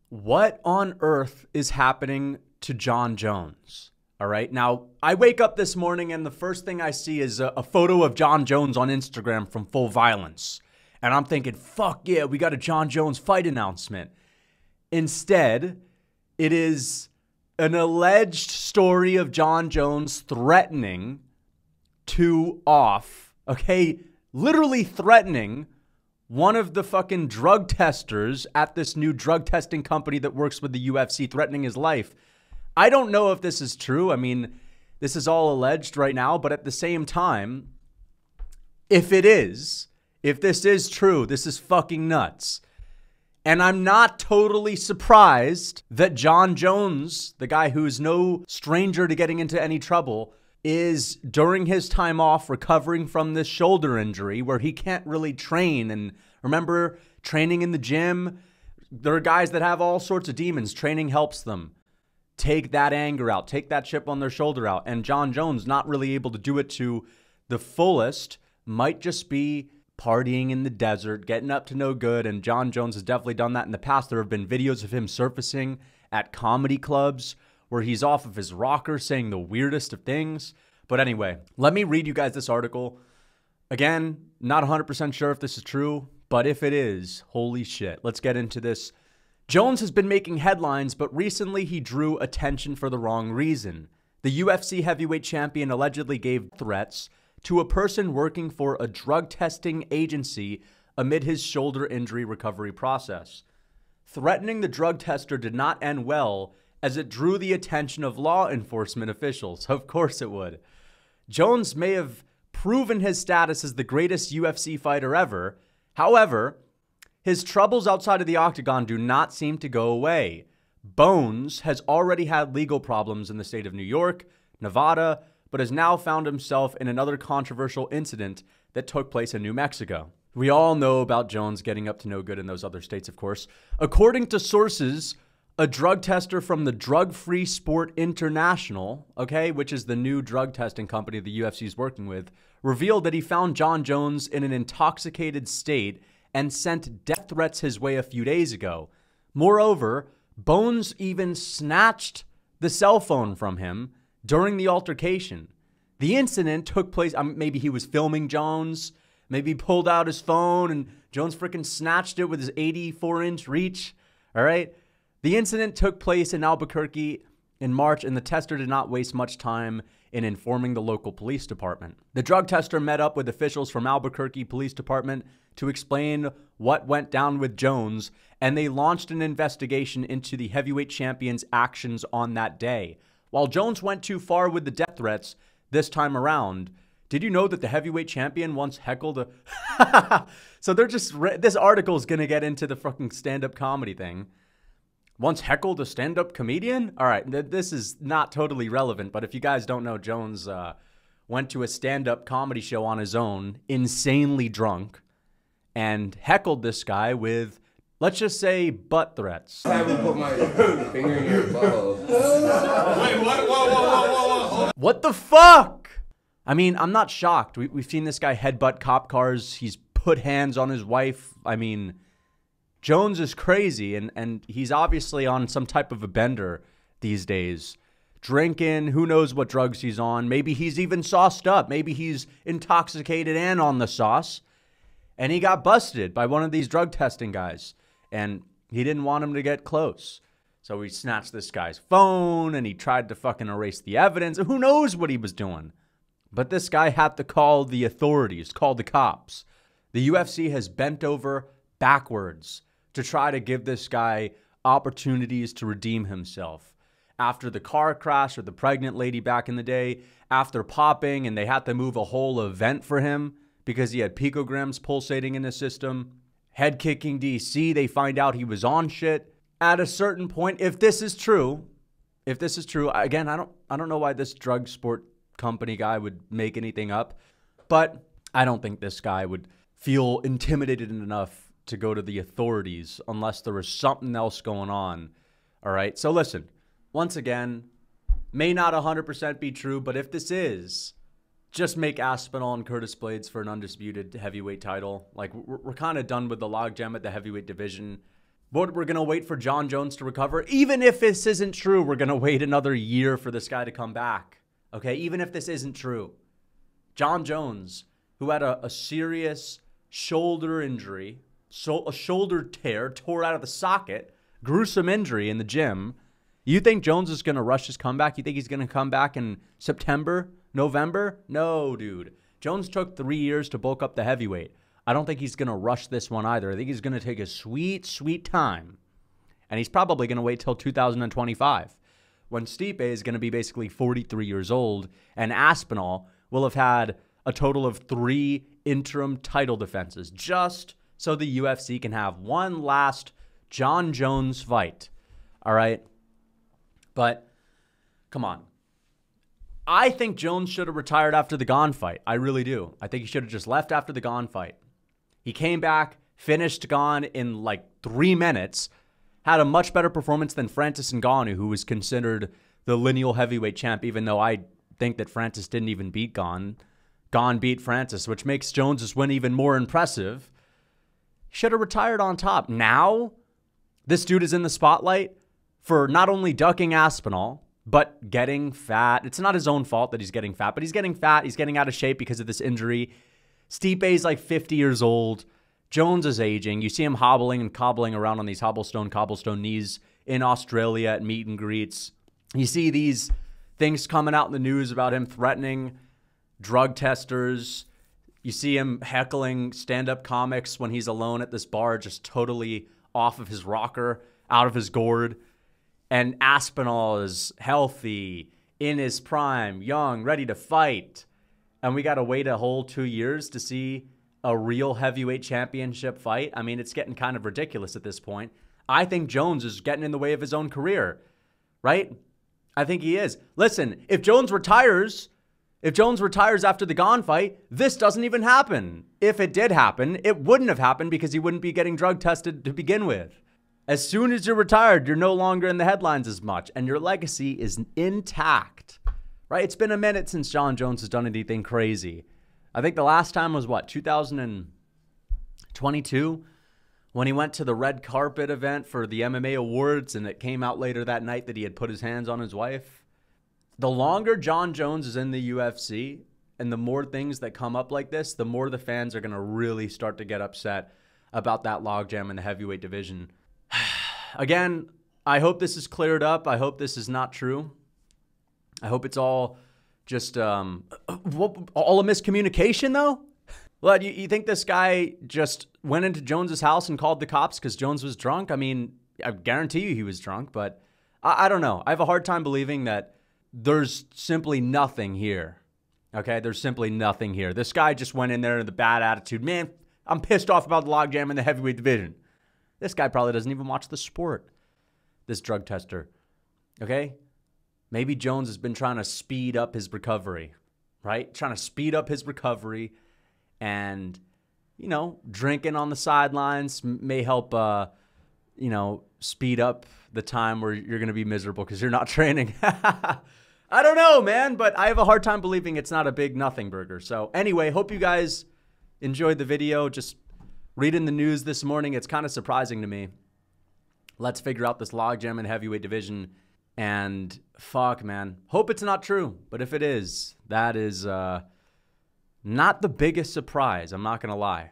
What on earth is happening to Jon Jones? All right. Now, I wake up this morning and the first thing I see is a photo of Jon Jones on Instagram from Full Violence. And I'm thinking, fuck yeah, we got a Jon Jones fight announcement. Instead, it is an alleged story of Jon Jones threatening to off, okay, literally threatening one of the fucking drug testers at this new drug testing company that works with the UFC, threatening his life. I don't know if this is true. I mean, this is all alleged right now, but at the same time, if this is true, this is fucking nuts. And I'm not totally surprised that Jon Jones, the guy who's no stranger to getting into any trouble, is during his time off recovering from this shoulder injury where he can't really train. And remember, training in the gym, there are guys that have all sorts of demons. Training helps them take that anger out, take that chip on their shoulder out. And Jon Jones not really able to do it to the fullest, might just be partying in the desert, getting up to no good. And Jon Jones has definitely done that in the past. There have been videos of him surfacing at comedy clubs where he's off of his rocker saying the weirdest of things. But anyway, let me read you guys this article. Again, not 100% sure if this is true, but if it is, holy shit. Let's get into this. Jones has been making headlines, but recently he drew attention for the wrong reason. The UFC heavyweight champion allegedly gave threats to a person working for a drug testing agency amid his shoulder injury recovery process. Threatening the drug tester did not end well, as it drew the attention of law enforcement officials. Of course it would. Jones may have proven his status as the greatest UFC fighter ever. However, his troubles outside of the octagon do not seem to go away. Bones has already had legal problems in the state of New York, Nevada, but has now found himself in another controversial incident that took place in New Mexico. We all know about Jones getting up to no good in those other states, of course. According to sources, a drug tester from the Drug-Free Sport International, okay, which is the new drug testing company the UFC is working with, revealed that he found Jon Jones in an intoxicated state and sent death threats his way a few days ago. Moreover, Bones even snatched the cell phone from him during the altercation. The incident took place, maybe he was filming Jones, maybe he pulled out his phone and Jones freaking snatched it with his 84-inch reach, all right? The incident took place in Albuquerque in March, and the tester did not waste much time in informing the local police department. The drug tester met up with officials from Albuquerque Police Department to explain what went down with Jones, and they launched an investigation into the heavyweight champion's actions on that day. While Jones went too far with the death threats this time around, did you know that the heavyweight champion once heckled a... So they're just... This article is going to get into the fucking stand-up comedy thing. Once heckled a stand-up comedian? All right, this is not totally relevant, but if you guys don't know, Jones went to a stand-up comedy show on his own, insanely drunk, and heckled this guy with, let's just say, butt threats. I haven't put my finger in your butthole. Wait, what? Whoa. What the fuck? I mean, I'm not shocked. We've seen this guy headbutt cop cars. He's put hands on his wife. I mean... Jones is crazy, and he's obviously on some type of a bender these days. Drinking, who knows what drugs he's on. Maybe he's even sauced up. Maybe he's intoxicated and on the sauce. And he got busted by one of these drug testing guys. And he didn't want him to get close. So he snatched this guy's phone, and he tried to fucking erase the evidence. Who knows what he was doing? But this guy had to call the authorities, call the cops. The UFC has bent over backwards to try to give this guy opportunities to redeem himself. After the car crash with the pregnant lady back in the day, after popping and they had to move a whole event for him because he had picograms pulsating in his system, head kicking DC, they find out he was on shit. At a certain point, if this is true, again, I don't know why this drug sport company guy would make anything up, but I don't think this guy would feel intimidated enough to go to the authorities unless there was something else going on. All right. So listen, once again, may not 100% be true, but if this is, just make Aspinall and Curtis Blades for an undisputed heavyweight title. Like, we're kind of done with the logjam at the heavyweight division. But we're going to wait for Jon Jones to recover. Even if this isn't true, we're going to wait another year for this guy to come back. Okay, even if this isn't true. Jon Jones, who had a serious shoulder injury, a shoulder tear, tore out of the socket, gruesome injury in the gym. You think Jones is going to rush his comeback? You think he's going to come back in September, November? No, dude. Jones took 3 years to bulk up the heavyweight. I don't think he's going to rush this one either. I think he's going to take a sweet, sweet time. And he's probably going to wait till 2025 when Stipe is going to be basically 43 years old and Aspinall will have had a total of 3 interim title defenses just so the UFC can have one last Jon Jones fight. All right? But come on. I think Jones should have retired after the Gane fight. I really do. I think he should have just left after the Gane fight. He came back, finished Gane in like 3 minutes, had a much better performance than Francis Ngannou, who was considered the lineal heavyweight champ, even though I think that Francis didn't even beat Gane. Gane beat Francis, which makes Jones' win even more impressive. Should have retired on top. Now, this dude is in the spotlight for not only ducking Aspinall, but getting fat. It's not his own fault that he's getting fat, but he's getting fat. He's getting out of shape because of this injury. Stipe's like 50 years old. Jones is aging. You see him hobbling and cobbling around on these cobblestone knees in Australia at meet and greets. You see these things coming out in the news about him threatening drug testers. You see him heckling stand-up comics when he's alone at this bar, just totally off of his rocker, out of his gourd. And Aspinall is healthy, in his prime, young, ready to fight. And we got to wait a whole 2 years to see a real heavyweight championship fight. I mean, it's getting kind of ridiculous at this point. I think Jones is getting in the way of his own career, right? I think he is. Listen, if Jones retires after the Gane fight, this doesn't even happen. If it did happen, it wouldn't have happened because he wouldn't be getting drug tested to begin with. As soon as you're retired, you're no longer in the headlines as much, and your legacy is intact, right? It's been a minute since Jon Jones has done anything crazy. I think the last time was, 2022, when he went to the red carpet event for the MMA awards, and it came out later that night that he had put his hands on his wife. The longer Jon Jones is in the UFC, and the more things that come up like this, the more the fans are going to really start to get upset about that logjam in the heavyweight division. Again, I hope this is cleared up. I hope this is not true. I hope it's all just all a miscommunication, though. Well, you think this guy just went into Jones's house and called the cops because Jones was drunk? I mean, I guarantee you he was drunk, but I don't know. I have a hard time believing that there's simply nothing here. Okay, there's simply nothing here. This guy just went in there with a bad attitude. Man, I'm pissed off about the logjam in the heavyweight division. This guy probably doesn't even watch the sport, this drug tester. Okay? Maybe Jones has been trying to speed up his recovery, right? Trying to speed up his recovery and, drinking on the sidelines may help, speed up the time where you're going to be miserable because you're not training. I don't know, man, but I have a hard time believing it's not a big nothing burger. So anyway, hope you guys enjoyed the video. Just reading the news this morning, it's kind of surprising to me. Let's figure out this logjam in heavyweight division. And fuck, man. Hope it's not true. But if it is, that is not the biggest surprise. I'm not going to lie.